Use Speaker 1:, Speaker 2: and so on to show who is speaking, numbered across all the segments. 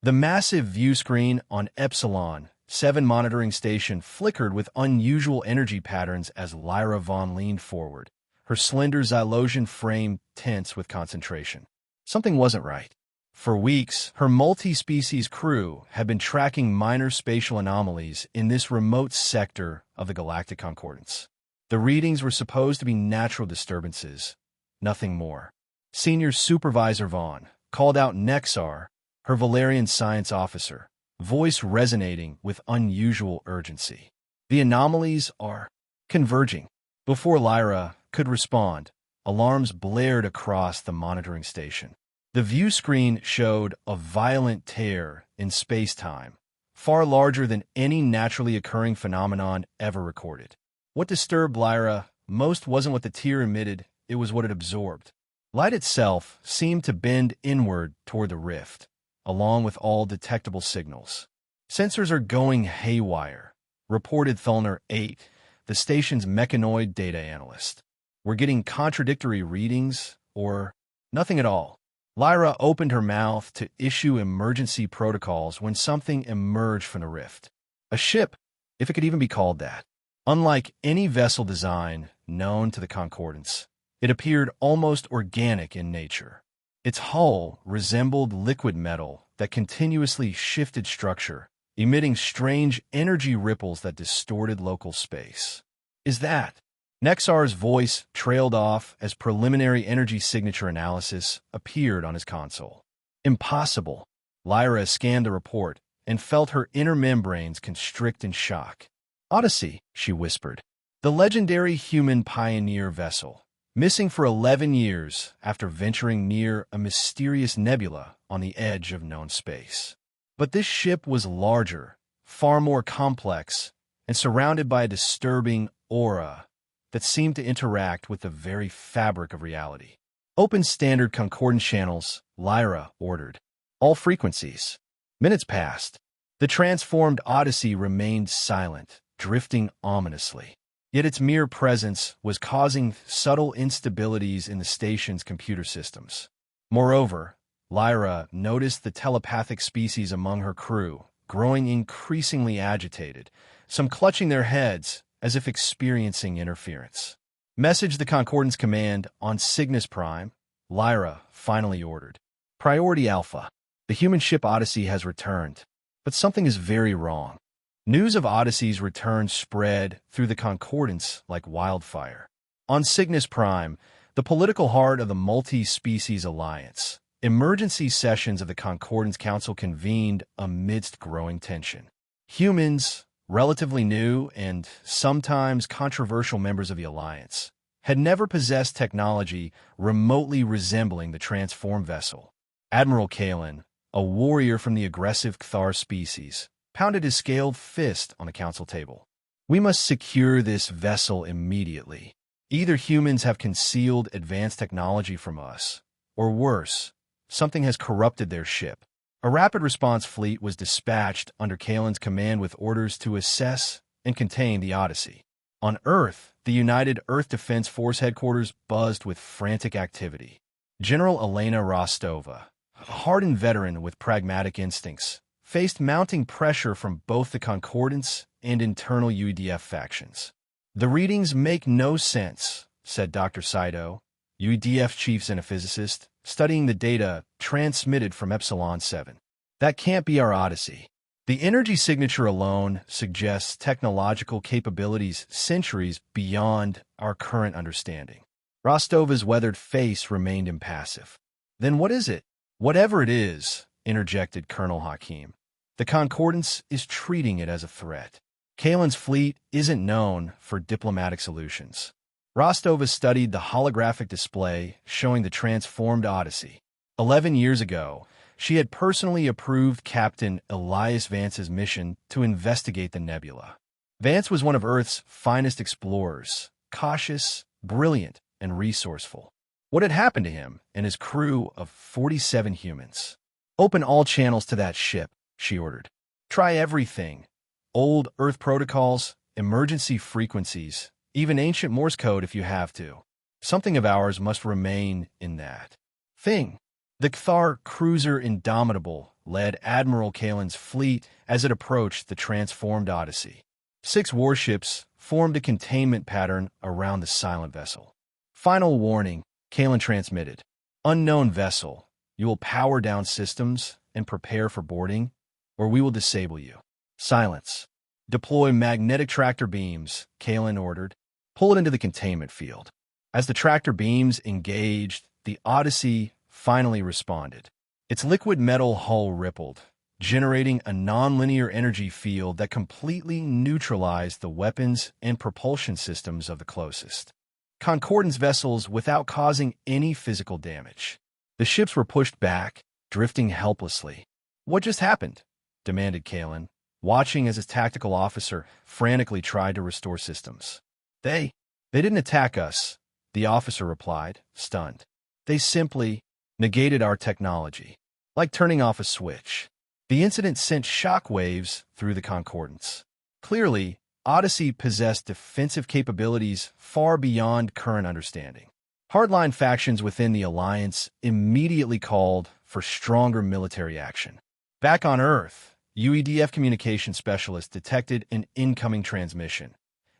Speaker 1: The massive view screen on Epsilon 7 monitoring station flickered with unusual energy patterns as Lyra Vaughn leaned forward, her slender Xylosion frame tense with concentration. Something wasn't right. For weeks, her multi-species crew had been tracking minor spatial anomalies in this remote sector of the galactic concordance. The readings were supposed to be natural disturbances, nothing more. Senior Supervisor Vaughn called out Nexar, her Valerian science officer, voice resonating with unusual urgency. The anomalies are converging. Before Lyra could respond, alarms blared across the monitoring station. The view screen showed a violent tear in space-time, far larger than any naturally occurring phenomenon ever recorded. What disturbed Lyra most wasn't what the tear emitted, it was what it absorbed. Light itself seemed to bend inward toward the rift, along with all detectable signals. "Sensors are going haywire," reported Thulner 8, the station's mechanoid data analyst. "We're getting contradictory readings, or nothing at all." Lyra opened her mouth to issue emergency protocols when something emerged from the rift. A ship, if it could even be called that. Unlike any vessel design known to the Concordance, it appeared almost organic in nature. Its hull resembled liquid metal that continuously shifted structure, emitting strange energy ripples that distorted local space. "Is that?" Nexar's voice trailed off as preliminary energy signature analysis appeared on his console. "Impossible." Lyra scanned the report and felt her inner membranes constrict in shock. "Odyssey," she whispered. "The legendary human pioneer vessel, missing for 11 years after venturing near a mysterious nebula on the edge of known space. But this ship was larger, far more complex, and surrounded by a disturbing aura that seemed to interact with the very fabric of reality. "Open standard concordance channels," Lyra ordered. "All frequencies." Minutes passed. The transformed Odyssey remained silent, drifting ominously. Yet its mere presence was causing subtle instabilities in the station's computer systems. Moreover, Lyra noticed the telepathic species among her crew growing increasingly agitated, some clutching their heads as if experiencing interference. "Message the Concordance Command on Cygnus Prime," Lyra finally ordered. "Priority Alpha. The human ship Odyssey has returned, but something is very wrong." News of Odyssey's return spread through the Concordance like wildfire. On Cygnus Prime, the political heart of the multi-species alliance, emergency sessions of the Concordance Council convened amidst growing tension. Humans, relatively new and sometimes controversial members of the Alliance, had never possessed technology remotely resembling the transformed vessel. Admiral Kalen, a warrior from the aggressive Cthar species, pounded his scaled fist on the council table. "We must secure this vessel immediately. Either humans have concealed advanced technology from us, or worse, something has corrupted their ship." A rapid response fleet was dispatched under Kalen's command with orders to assess and contain the Odyssey. On Earth, the United Earth Defense Force headquarters buzzed with frantic activity. General Elena Rostova, a hardened veteran with pragmatic instincts, faced mounting pressure from both the Concordance and internal UEDF factions. "The readings make no sense," said Dr. Saito, UEDF chief xenophysicist, studying the data transmitted from Epsilon 7. "That can't be our Odyssey. The energy signature alone suggests technological capabilities centuries beyond our current understanding." Rostova's weathered face remained impassive. "Then what is it?" "Whatever it is," interjected Colonel Hakim, "the Concordance is treating it as a threat. Kalen's fleet isn't known for diplomatic solutions." Rostova studied the holographic display showing the transformed Odyssey. 11 years ago, she had personally approved Captain Elias Vance's mission to investigate the nebula. Vance was one of Earth's finest explorers, cautious, brilliant, and resourceful. What had happened to him and his crew of 47 humans? "Open all channels to that ship," she ordered. "Try everything. Old Earth protocols, emergency frequencies, even ancient Morse code if you have to. Something of ours must remain in that thing." The Cthar cruiser Indomitable led Admiral Kalen's fleet as it approached the transformed Odyssey. 6 warships formed a containment pattern around the silent vessel. Final warning, Kalen transmitted. Unknown vessel, you will power down systems and prepare for boarding, or we will disable you. Silence. Deploy magnetic tractor beams, Kalen ordered. Pull it into the containment field. As the tractor beams engaged, the Odyssey finally responded. Its liquid metal hull rippled, generating a nonlinear energy field that completely neutralized the weapons and propulsion systems of the closest Concordance vessels without causing any physical damage. The ships were pushed back, drifting helplessly. "What just happened?" demanded Kalen, watching as his tactical officer frantically tried to restore systems. They didn't attack us," the officer replied, stunned. "They simply negated our technology, like turning off a switch." The incident sent shockwaves through the Concordance. Clearly, Odyssey possessed defensive capabilities far beyond current understanding. Hardline factions within the Alliance immediately called for stronger military action. Back on Earth, UEDF communication specialists detected an incoming transmission,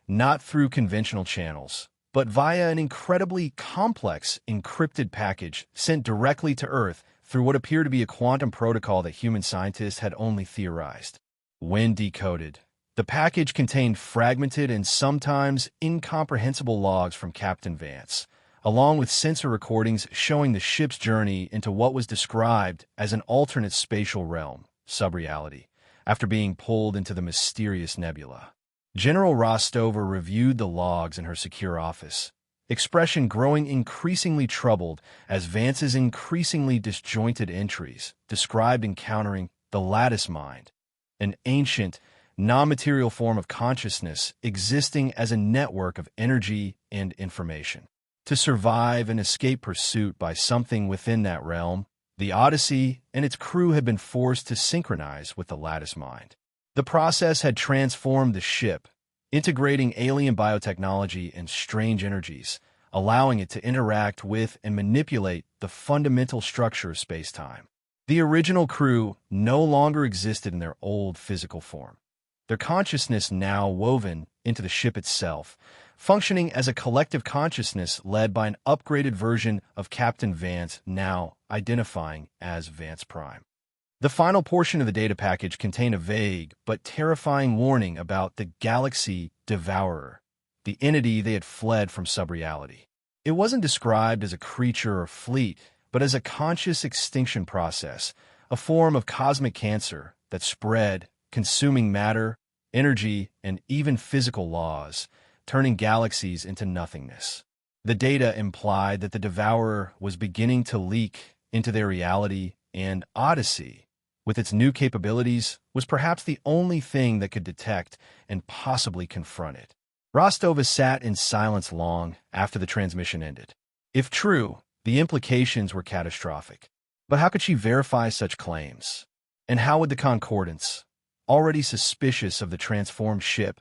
Speaker 1: not through conventional channels, but via an incredibly complex encrypted package sent directly to Earth through what appeared to be a quantum protocol that human scientists had only theorized. When decoded, the package contained fragmented and sometimes incomprehensible logs from Captain Vance, along with sensor recordings showing the ship's journey into what was described as an alternate spatial realm, subreality, after being pulled into the mysterious nebula. General Rostova reviewed the logs in her secure office, expression growing increasingly troubled as Vance's increasingly disjointed entries described encountering the lattice mind, an ancient, non-material form of consciousness existing as a network of energy and information. To survive and escape pursuit by something within that realm, the Odyssey and its crew had been forced to synchronize with the lattice mind. The process had transformed the ship, integrating alien biotechnology and strange energies, allowing it to interact with and manipulate the fundamental structure of space-time. The original crew no longer existed in their old physical form, their consciousness now woven into the ship itself, functioning as a collective consciousness led by an upgraded version of Captain Vance, now identifying as Vance Prime. The final portion of the data package contained a vague but terrifying warning about the Galaxy Devourer, the entity they had fled from subreality. It wasn't described as a creature or fleet, but as a conscious extinction process, a form of cosmic cancer that spread, consuming matter, energy, and even physical laws, turning galaxies into nothingness. The data implied that the Devourer was beginning to leak into their reality, and Odyssey, with its new capabilities, was perhaps the only thing that could detect and possibly confront it. Rostova sat in silence long after the transmission ended. If true, the implications were catastrophic. But how could she verify such claims? And how would the Concordance, already suspicious of the transformed ship,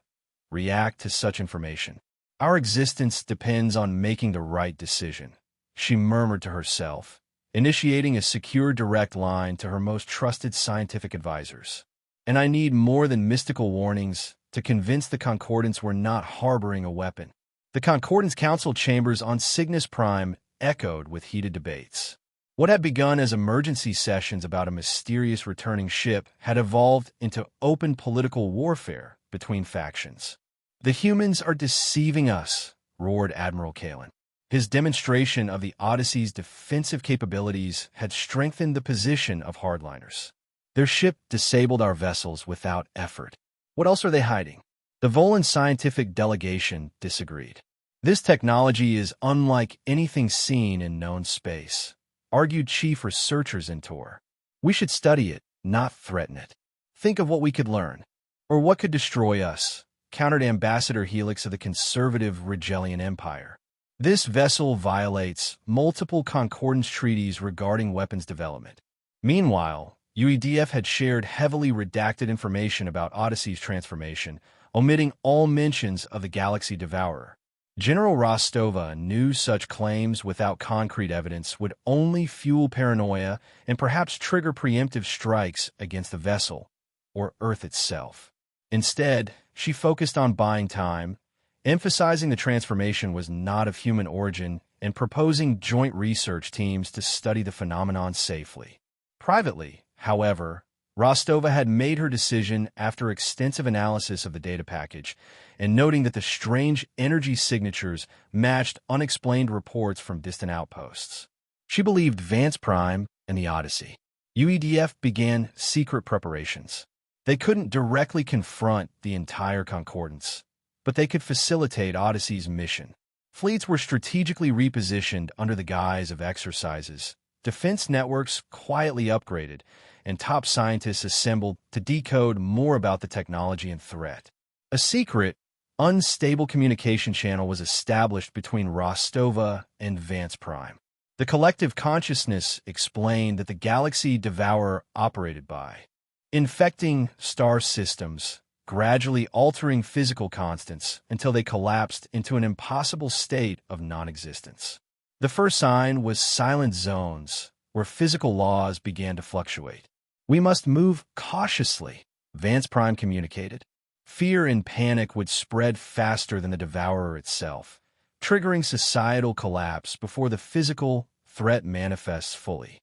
Speaker 1: react to such information? "Our existence depends on making the right decision," she murmured to herself, initiating a secure direct line to her most trusted scientific advisors. "And I need more than mystical warnings to convince the Concordance we're not harboring a weapon." The Concordance Council chambers on Cygnus Prime echoed with heated debates. What had begun as emergency sessions about a mysterious returning ship had evolved into open political warfare between factions. "The humans are deceiving us," roared Admiral Kalen. His demonstration of the Odyssey's defensive capabilities had strengthened the position of hardliners. "Their ship disabled our vessels without effort. What else are they hiding?" The Volan scientific delegation disagreed. "This technology is unlike anything seen in known space," argued chief researchers in Tor. "We should study it, not threaten it. Think of what we could learn. Or what could destroy us," countered Ambassador Helix of the conservative Rigelian Empire. "This vessel violates multiple Concordance treaties regarding weapons development." Meanwhile, UEDF had shared heavily redacted information about Odyssey's transformation, omitting all mentions of the Galaxy Devourer. General Rostova knew such claims without concrete evidence would only fuel paranoia and perhaps trigger preemptive strikes against the vessel or Earth itself. Instead, she focused on buying time, emphasizing the transformation was not of human origin and proposing joint research teams to study the phenomenon safely. Privately, however, Rostova had made her decision after extensive analysis of the data package and noting that the strange energy signatures matched unexplained reports from distant outposts. She believed Vance Prime and the Odyssey. UEDF began secret preparations. They couldn't directly confront the entire Concordance, but they could facilitate Odyssey's mission. Fleets were strategically repositioned under the guise of exercises, defense networks quietly upgraded, and top scientists assembled to decode more about the technology and threat. A secret, unstable communication channel was established between Rostova and Vance Prime. The collective consciousness explained that the Galaxy Devourer operated by infecting star systems, gradually altering physical constants until they collapsed into an impossible state of non-existence. The first sign was silent zones, where physical laws began to fluctuate. "We must move cautiously," Vance Prime communicated. Fear and panic would spread faster than the Devourer itself, triggering societal collapse before the physical threat manifests fully.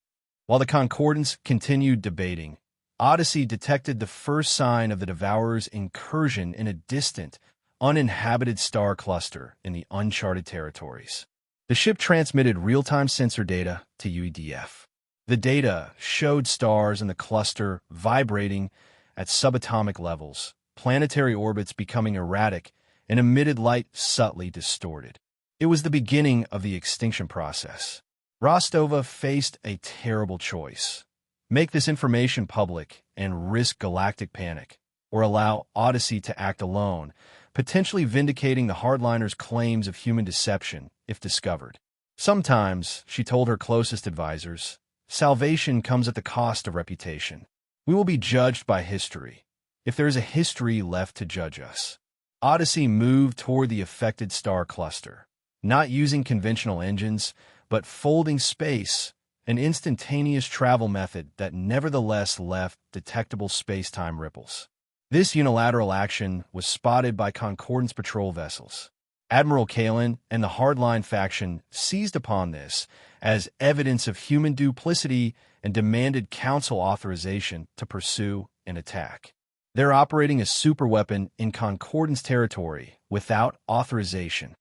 Speaker 1: While the Concordance continued debating, Odyssey detected the first sign of the Devourer's incursion in a distant, uninhabited star cluster in the uncharted territories. The ship transmitted real-time sensor data to UEDF. The data showed stars in the cluster vibrating at subatomic levels, planetary orbits becoming erratic, and emitted light subtly distorted. It was the beginning of the extinction process. Rostova faced a terrible choice: make this information public and risk galactic panic, or allow Odyssey to act alone, potentially vindicating the hardliners' claims of human deception if discovered. Sometimes, she told her closest advisors, salvation comes at the cost of reputation. We will be judged by history, if there is a history left to judge us. Odyssey moved toward the affected star cluster, not using conventional engines, but folding space, an instantaneous travel method that nevertheless left detectable space-time ripples. This unilateral action was spotted by Concordance patrol vessels. Admiral Kalen and the Hardline faction seized upon this as evidence of human duplicity and demanded Council authorization to pursue and attack. They're operating a superweapon in Concordance territory without authorization,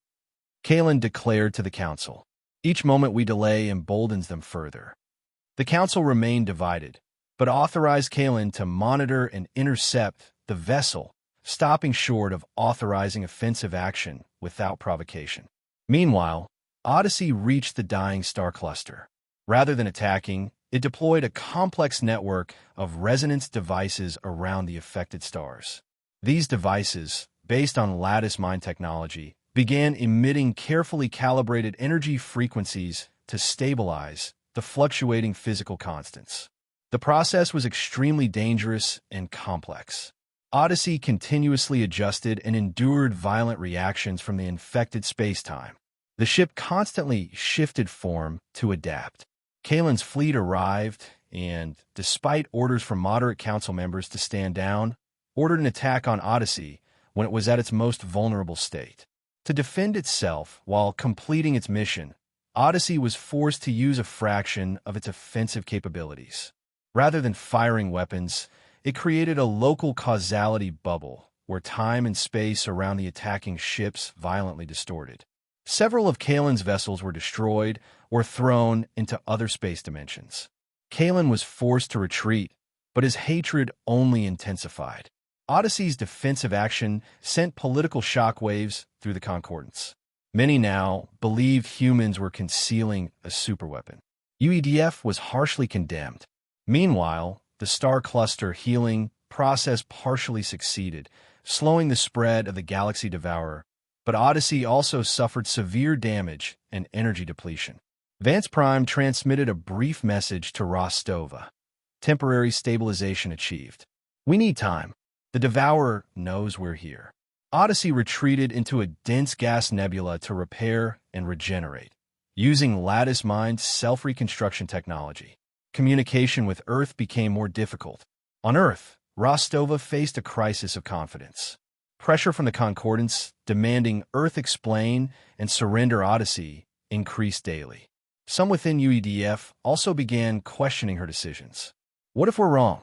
Speaker 1: Kalen declared to the Council. Each moment we delay emboldens them further. The Council remained divided, but authorized Kalen to monitor and intercept the vessel, stopping short of authorizing offensive action without provocation. Meanwhile, Odyssey reached the dying star cluster. Rather than attacking, it deployed a complex network of resonance devices around the affected stars. These devices, based on lattice mine technology, began emitting carefully calibrated energy frequencies to stabilize the fluctuating physical constants. The process was extremely dangerous and complex. Odyssey continuously adjusted and endured violent reactions from the infected spacetime. The ship constantly shifted form to adapt. Kalen's fleet arrived and, despite orders from moderate council members to stand down, ordered an attack on Odyssey when it was at its most vulnerable state. To defend itself while completing its mission, Odyssey was forced to use a fraction of its offensive capabilities. Rather than firing weapons, it created a local causality bubble where time and space around the attacking ships violently distorted. Several of Kalen's vessels were destroyed or thrown into other space dimensions. Kalen was forced to retreat, but his hatred only intensified. Odyssey's defensive action sent political shockwaves through the Concordance. Many now believed humans were concealing a superweapon. UEDF was harshly condemned. Meanwhile, the star cluster healing process partially succeeded, slowing the spread of the Galaxy Devourer, but Odyssey also suffered severe damage and energy depletion. Vance Prime transmitted a brief message to Rostova. Temporary stabilization achieved. We need time. The Devourer knows we're here. Odyssey retreated into a dense gas nebula to repair and regenerate, using lattice-mind self-reconstruction technology. Communication with Earth became more difficult. On Earth, Rostova faced a crisis of confidence. Pressure from the Concordance, demanding Earth explain and surrender Odyssey, increased daily. Some within UEDF also began questioning her decisions. "What if we're wrong?"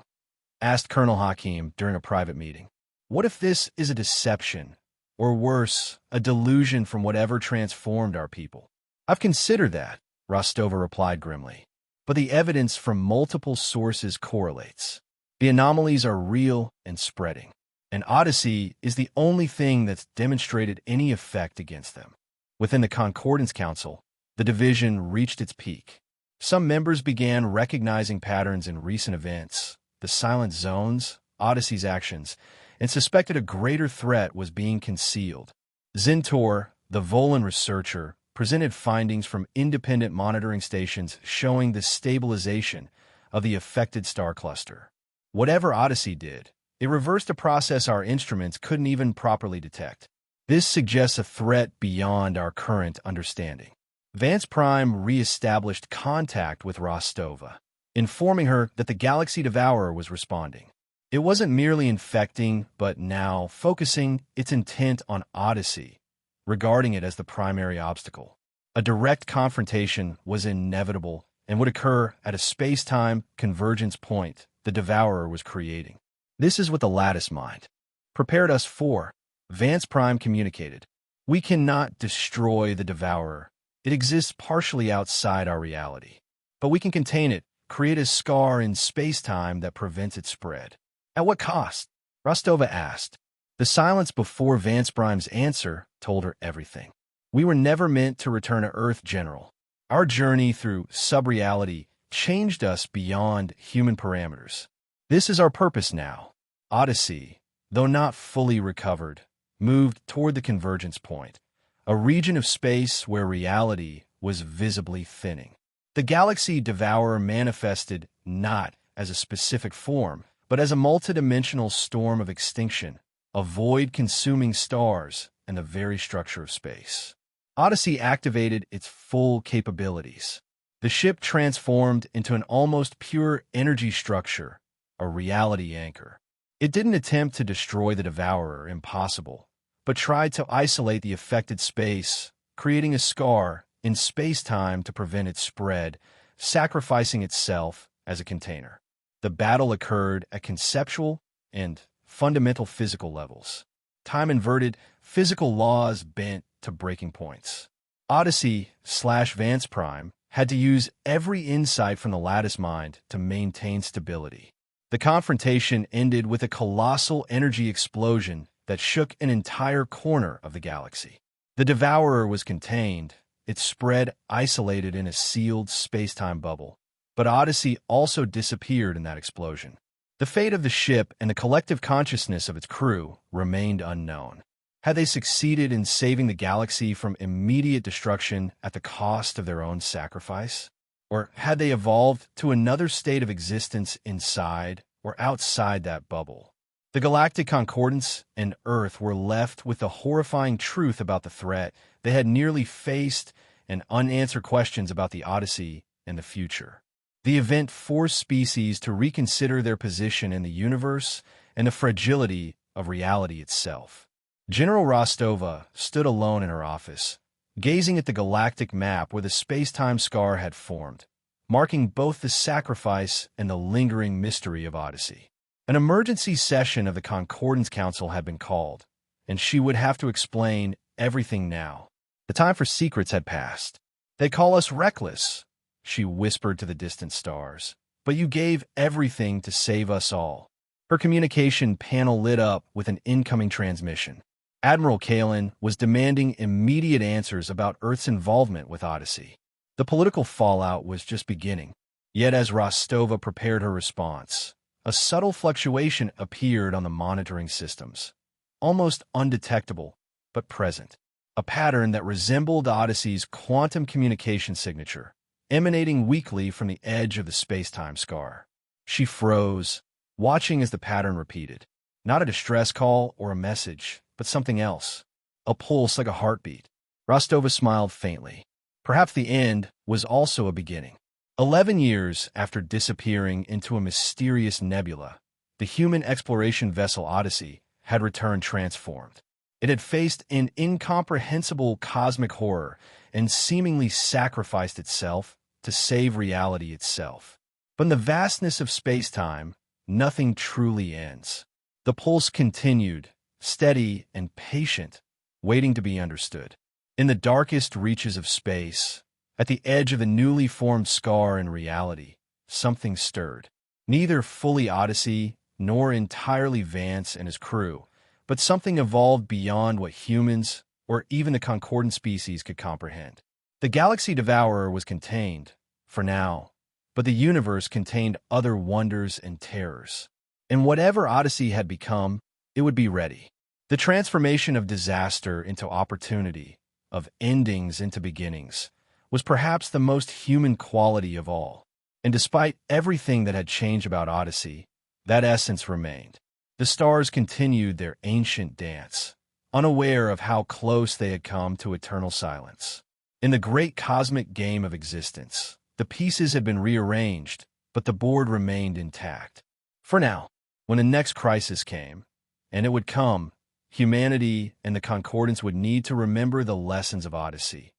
Speaker 1: asked Colonel Hakim during a private meeting. "What if this is a deception, or worse, a delusion from whatever transformed our people?" "I've considered that," Rostova replied grimly. "But the evidence from multiple sources correlates. The anomalies are real and spreading. And Odyssey is the only thing that's demonstrated any effect against them." Within the Concordance Council, the division reached its peak. Some members began recognizing patterns in recent events, the silent zones, Odyssey's actions, and suspected a greater threat was being concealed. Zintor, the Volan researcher, presented findings from independent monitoring stations showing the stabilization of the affected star cluster. Whatever Odyssey did, it reversed a process our instruments couldn't even properly detect. This suggests a threat beyond our current understanding. Vance Prime re-established contact with Rostova, informing her that the Galaxy Devourer was responding. It wasn't merely infecting, but now focusing its intent on Odyssey, regarding it as the primary obstacle. A direct confrontation was inevitable and would occur at a space-time convergence point the Devourer was creating. "This is what the lattice mind prepared us for," Vance Prime communicated. "We cannot destroy the Devourer. It exists partially outside our reality. But we can contain it, create a scar in space-time that prevents its spread." "At what cost?" Rostova asked. The silence before Vance Prime's answer told her everything. "We were never meant to return to Earth, General. Our journey through sub-reality changed us beyond human parameters. This is our purpose now." Odyssey, though not fully recovered, moved toward the convergence point, a region of space where reality was visibly thinning. The Galaxy Devourer manifested not as a specific form, but as a multidimensional storm of extinction, a void consuming stars and the very structure of space. Odyssey activated its full capabilities. The ship transformed into an almost pure energy structure, a reality anchor. It didn't attempt to destroy the Devourer, impossible, but tried to isolate the affected space, creating a scar in space-time to prevent its spread, sacrificing itself as a container. The battle occurred at conceptual and fundamental physical levels. Time-inverted, physical laws bent to breaking points. Odyssey/Vance Prime had to use every insight from the lattice mind to maintain stability. The confrontation ended with a colossal energy explosion that shook an entire corner of the galaxy. The Devourer was contained, its spread isolated in a sealed space-time bubble. But Odyssey also disappeared in that explosion. The fate of the ship and the collective consciousness of its crew remained unknown. Had they succeeded in saving the galaxy from immediate destruction at the cost of their own sacrifice? Or had they evolved to another state of existence inside or outside that bubble? The Galactic Concordance and Earth were left with the horrifying truth about the threat they had nearly faced and unanswered questions about the Odyssey and the future. The event forced species to reconsider their position in the universe and the fragility of reality itself. General Rostova stood alone in her office, gazing at the galactic map where the space-time scar had formed, marking both the sacrifice and the lingering mystery of Odyssey. An emergency session of the Concordance Council had been called, and she would have to explain everything now. The time for secrets had passed. "They call us reckless," she whispered to the distant stars. "But you gave everything to save us all." Her communication panel lit up with an incoming transmission. Admiral Kalin was demanding immediate answers about Earth's involvement with Odyssey. The political fallout was just beginning. Yet as Rostova prepared her response, a subtle fluctuation appeared on the monitoring systems, almost undetectable, but present. A pattern that resembled Odyssey's quantum communication signature, emanating weakly from the edge of the space-time scar. She froze, watching as the pattern repeated. Not a distress call or a message, but but something else. A pulse like a heartbeat. Rostova smiled faintly. Perhaps the end was also a beginning. 11 years after disappearing into a mysterious nebula, the human exploration vessel Odyssey had returned transformed. It had faced an incomprehensible cosmic horror and seemingly sacrificed itself to save reality itself. But in the vastness of space-time, nothing truly ends. The pulse continued, steady and patient, waiting to be understood. In the darkest reaches of space, at the edge of a newly formed scar in reality, something stirred. Neither fully Odyssey nor entirely Vance and his crew, but something evolved beyond what humans or even the concordant species could comprehend. The galaxy devourer was contained, for now, but the universe contained other wonders and terrors. And whatever Odyssey had become, it would be ready. The transformation of disaster into opportunity, of endings into beginnings, was perhaps the most human quality of all. And despite everything that had changed about Odyssey, that essence remained. The stars continued their ancient dance, unaware of how close they had come to eternal silence. In the great cosmic game of existence, the pieces had been rearranged, but the board remained intact. For now, when the next crisis came, and it would come, humanity and the concordance would need to remember the lessons of Odyssey.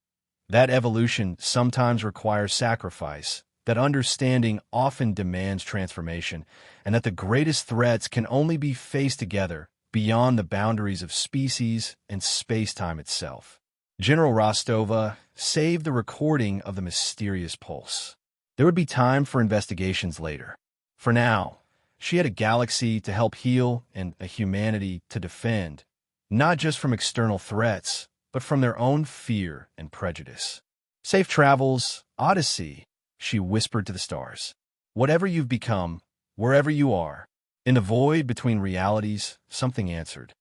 Speaker 1: That evolution sometimes requires sacrifice, that understanding often demands transformation, and that the greatest threats can only be faced together beyond the boundaries of species and space-time itself. General Rostova saved the recording of the mysterious pulse. There would be time for investigations later. For now, she had a galaxy to help heal and a humanity to defend, not just from external threats, but from their own fear and prejudice. Safe travels, Odyssey, she whispered to the stars. Whatever you've become, wherever you are, in the void between realities, something answered.